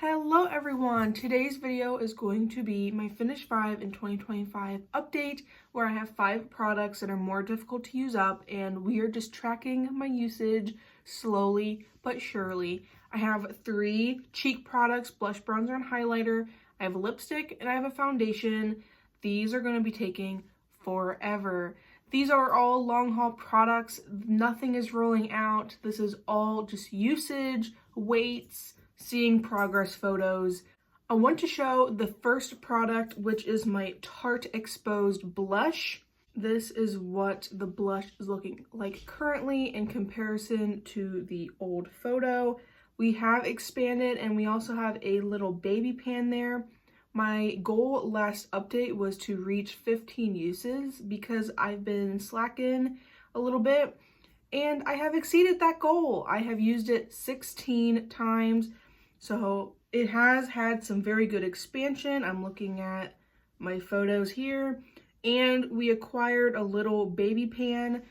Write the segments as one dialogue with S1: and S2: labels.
S1: Hello everyone! Today's video is going to be my Finish 5 in 2025 update where I have 5 products that are more difficult to use up and we are just tracking my usage slowly but surely. I have 3 cheek products, blush, bronzer, and highlighter. I have a lipstick and I have a foundation. These are going to be taking forever. These are all long haul products. Nothing is rolling out. This is all just usage, weights, seeing progress photos. I want to show the first product, which is my Tarte Exposed Blush. This is what the blush is looking like currently in comparison to the old photo. We have expanded and we also have a little baby pan there. My goal last update was to reach 15 uses because I've been slacking a little bit and I have exceeded that goal. I have used it 16 times. So it has had some very good expansion. I'm looking at my photos here and we acquired a little baby pan.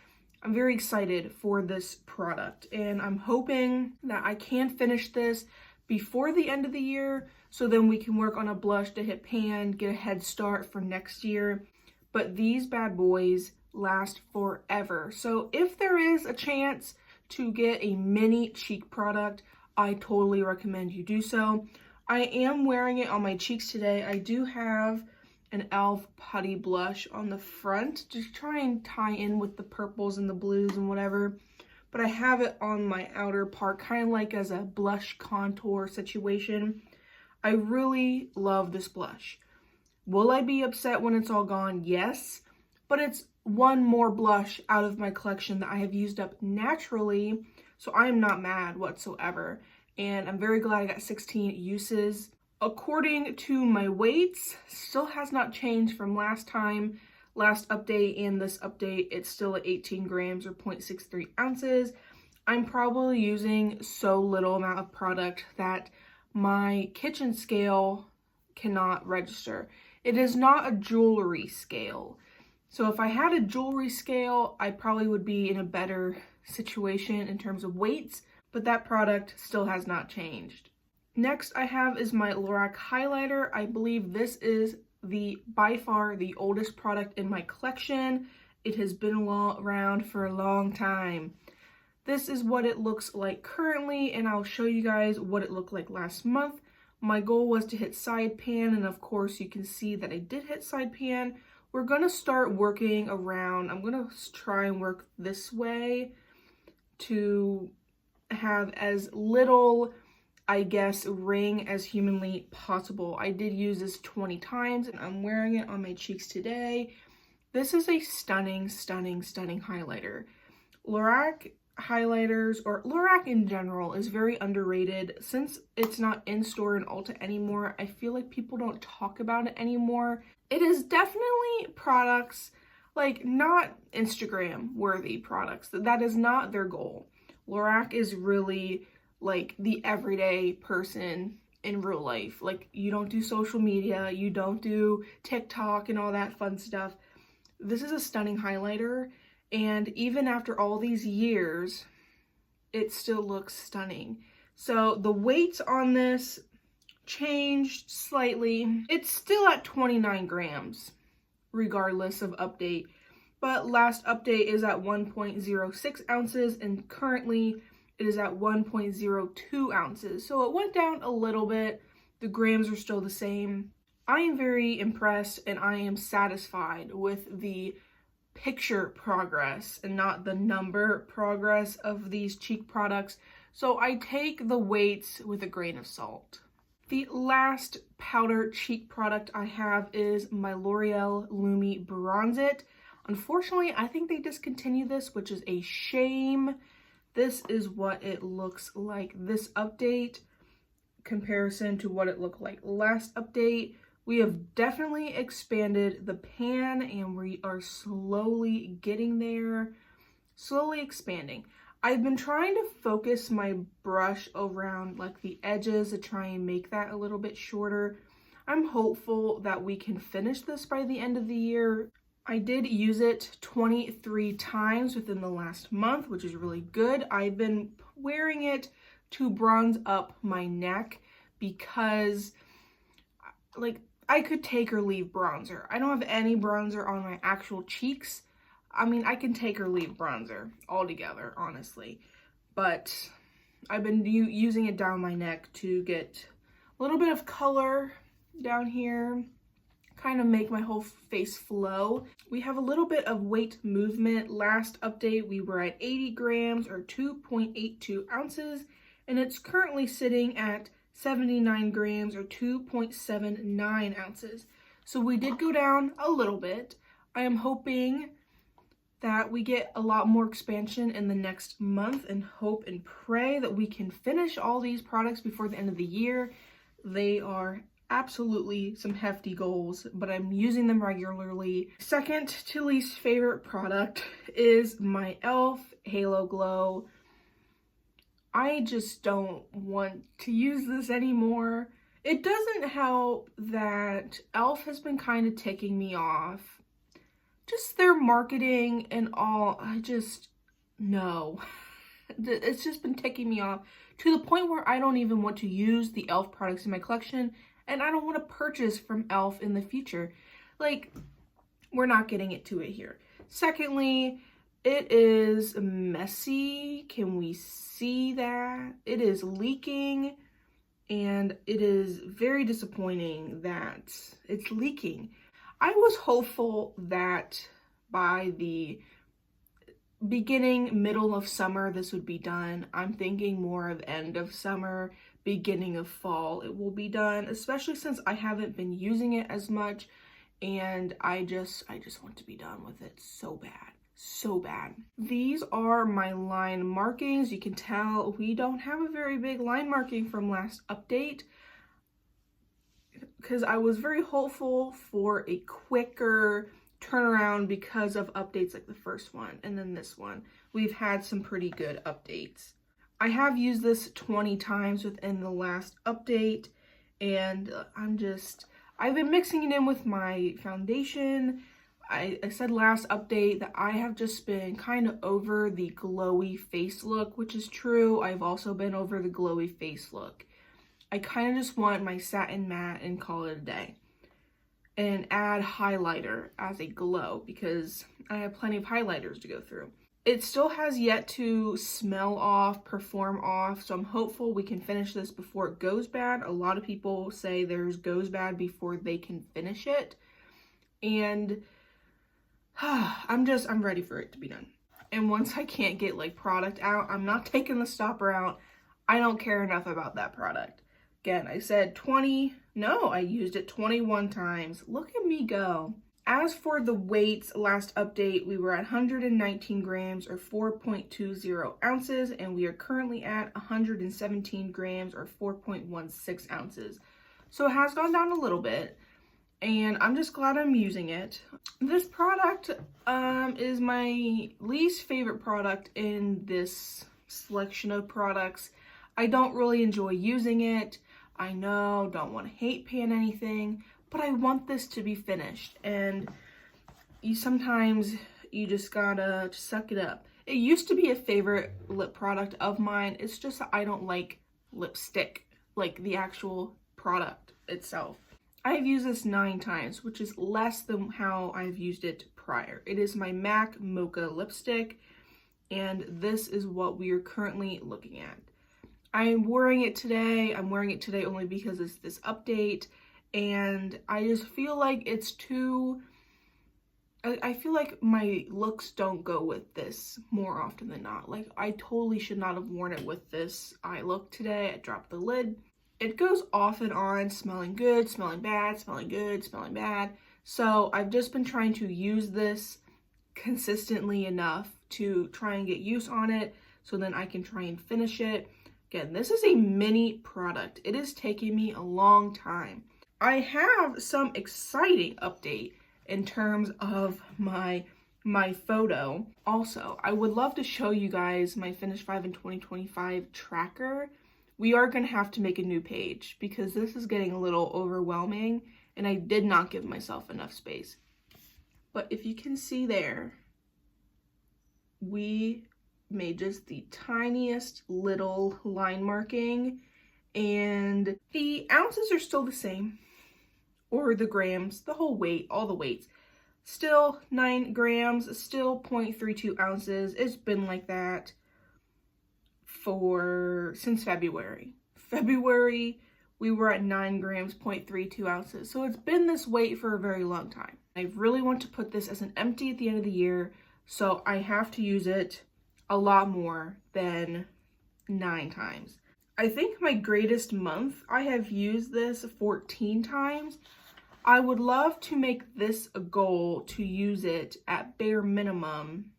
S1: I'm very excited for this product and I'm hoping that I can finish this before the end of the year so then we can work on a blush to hit pan, get a head start for next year. But these bad boys last forever. So if there is a chance to get a mini cheek product, I totally recommend you do so. I am wearing it on my cheeks today. I do have an e.l.f. putty blush on the front, just try and tie in with the purples and the blues and whatever. But I have it on my outer part, kind of like as a blush contour situation. I really love this blush. Will I be upset when it's all gone? Yes, but it's one more blush out of my collection that I have used up naturally. So I am not mad whatsoever. And I'm very glad I got 16 uses. According to my weights, still has not changed from last time. Last update and this update, it's still at 18 grams or 0.63 ounces. I'm probably using so little amount of product that my kitchen scale cannot register. It is not a jewelry scale. So if I had a jewelry scale, I probably would be in a better situation in terms of weights, but that product still has not changed. Next I have is my Lorac highlighter. I believe this is by far the oldest product in my collection. It has been around for a long time. This is what it looks like currently, and I'll show you guys what it looked like last month. My goal was to hit side pan, and of course you can see that I did hit side pan. We're gonna start working around, I'm gonna try and work this way to have as little, I guess, ring as humanly possible. I did use this 20 times and I'm wearing it on my cheeks today. This is a stunning, stunning, stunning highlighter. Lorac highlighters, or Lorac in general, is very underrated. Since it's not in store in Ulta anymore, I feel like people don't talk about it anymore. It is definitely products, like, not Instagram worthy products. That is not their goal. Lorac is really like the everyday person in real life. Like, you don't do social media, you don't do TikTok and all that fun stuff. This is a stunning highlighter, and even after all these years, it still looks stunning. So the weights on this changed slightly. It's still at 29 grams, regardless of update. But last update is at 1.06 ounces, and currently it is at 1.02 ounces. So it went down a little bit. The grams are still the same. I am very impressed and I am satisfied with the picture progress and not the number progress of these cheek products. So I take the weights with a grain of salt. The last powder cheek product I have is my L'Oreal Lumi Bronze It. Unfortunately, I think they discontinued this, which is a shame. This is what it looks like this update comparison to what it looked like last update. We have definitely expanded the pan and we are slowly getting there, slowly expanding. I've been trying to focus my brush around like the edges to try and make that a little bit shorter. I'm hopeful that we can finish this by the end of the year. I did use it 23 times within the last month, which is really good. I've been wearing it to bronze up my neck because like I could take or leave bronzer. I don't have any bronzer on my actual cheeks. I mean, I can take or leave bronzer altogether, honestly. But I've been using it down my neck to get a little bit of color down here, kind of make my whole face flow. We have a little bit of weight movement. Last update, we were at 80 grams or 2.82 ounces, and it's currently sitting at 79 grams or 2.79 ounces. So we did go down a little bit. I am hoping that we get a lot more expansion in the next month, and hope and pray that we can finish all these products before the end of the year. They are absolutely some hefty goals, but I'm using them regularly. Second to least favorite product is my e.l.f. Halo Glow. I just don't want to use this anymore. It doesn't help that e.l.f. has been kind of ticking me off. Just their marketing and all, no. It's just been ticking me off to the point where I don't even want to use the e.l.f. products in my collection, and I don't want to purchase from e.l.f. in the future. Like, we're not getting into it here. Secondly, it is messy. Can we see that? It is leaking, and it is very disappointing that it's leaking. I was hopeful that by the middle of summer, this would be done. I'm thinking more of end of summer, beginning of fall, it will be done, especially since I haven't been using it as much, and I just want to be done with it so bad. So bad. These are my line markings. You can tell we don't have a very big line marking from last update, because I was very hopeful for a quicker turnaround because of updates like the first one and then this one. We've had some pretty good updates. I have used this 20 times within the last update, and I've been mixing it in with my foundation. I said last update that I have just been kind of over the glowy face look, which is true. I've also been over the glowy face look. I kind of just want my satin matte and call it a day. And add highlighter as a glow, because I have plenty of highlighters to go through. It still has yet to smell off, perform off, so I'm hopeful we can finish this before it goes bad. A lot of people say theirs goes bad before they can finish it. And I'm ready for it to be done. And once I can't get like product out, I'm not taking the stopper out. I don't care enough about that product. Again, I said 20, no, I used it 21 times. Look at me go. As for the weights, last update, we were at 119 grams or 4.20 ounces, and we are currently at 117 grams or 4.16 ounces. So it has gone down a little bit, and I'm just glad I'm using it. This product is my least favorite product in this selection of products. I don't really enjoy using it. I know, don't want to hate pan anything, but I want this to be finished, and sometimes you just gotta suck it up. It used to be a favorite lip product of mine. It's just that I don't like lipstick, like the actual product itself. I've used this 9 times, which is less than how I've used it prior. It is my MAC Mocha lipstick, and this is what we are currently looking at. I'm wearing it today. I'm wearing it today only because it's this update, and I just feel like it's too, I feel like my looks don't go with this more often than not. Like, I totally should not have worn it with this eye look today. I dropped the lid. It goes off and on, smelling good, smelling bad, smelling good, smelling bad. So I've just been trying to use this consistently enough to try and get use on it, so then I can try and finish it. Again, this is a mini product. It is taking me a long time. I have some exciting update in terms of my photo. Also, I would love to show you guys my Finish 5 in 2025 tracker. We are going to have to make a new page because this is getting a little overwhelming, and I did not give myself enough space. But if you can see there, we made just the tiniest little line marking, and the ounces are still the same, or the grams, the whole weight, all the weights. Still 9 grams, still 0.32 ounces. It's been like that since February. February, we were at 9 grams, 0.32 ounces. So it's been this weight for a very long time. I really want to put this as an empty at the end of the year, so I have to use it a lot more than 9 times. I think my greatest month, I have used this 14 times. I would love to make this a goal to use it at bare minimum.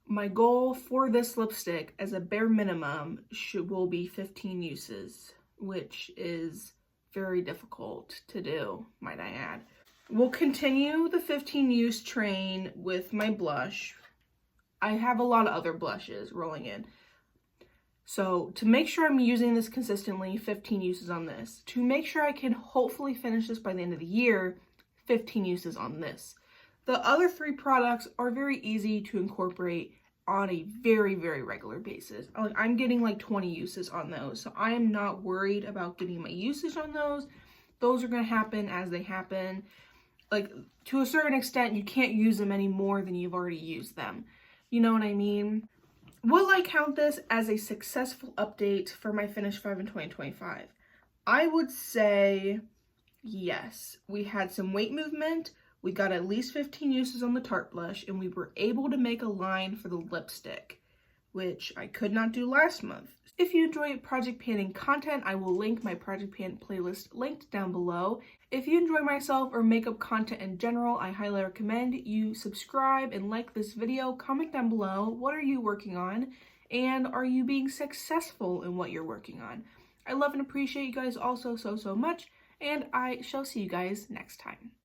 S1: My goal for this lipstick as a bare minimum will be 15 uses, which is very difficult to do, might I add. We'll continue the 15 use train with my blush. I have a lot of other blushes rolling in. So to make sure I'm using this consistently, 15 uses on this. To make sure I can hopefully finish this by the end of the year, 15 uses on this. The other 3 products are very easy to incorporate on a very, very regular basis. I'm getting like 20 uses on those. So I am not worried about getting my usage on those. Those are going to happen as they happen. Like, to a certain extent, you can't use them any more than you've already used them. You know what I mean? Will I count this as a successful update for my Finish 5 in 2025? I would say yes. We had some weight movement. We got at least 15 uses on the Tarte blush, and we were able to make a line for the lipstick, which I could not do last month. If you enjoy project panning content, I will link my project pan playlist linked down below. If you enjoy myself or makeup content in general, I highly recommend you subscribe and like this video. Comment down below, what are you working on? And are you being successful in what you're working on? I love and appreciate you guys all so much, and I shall see you guys next time.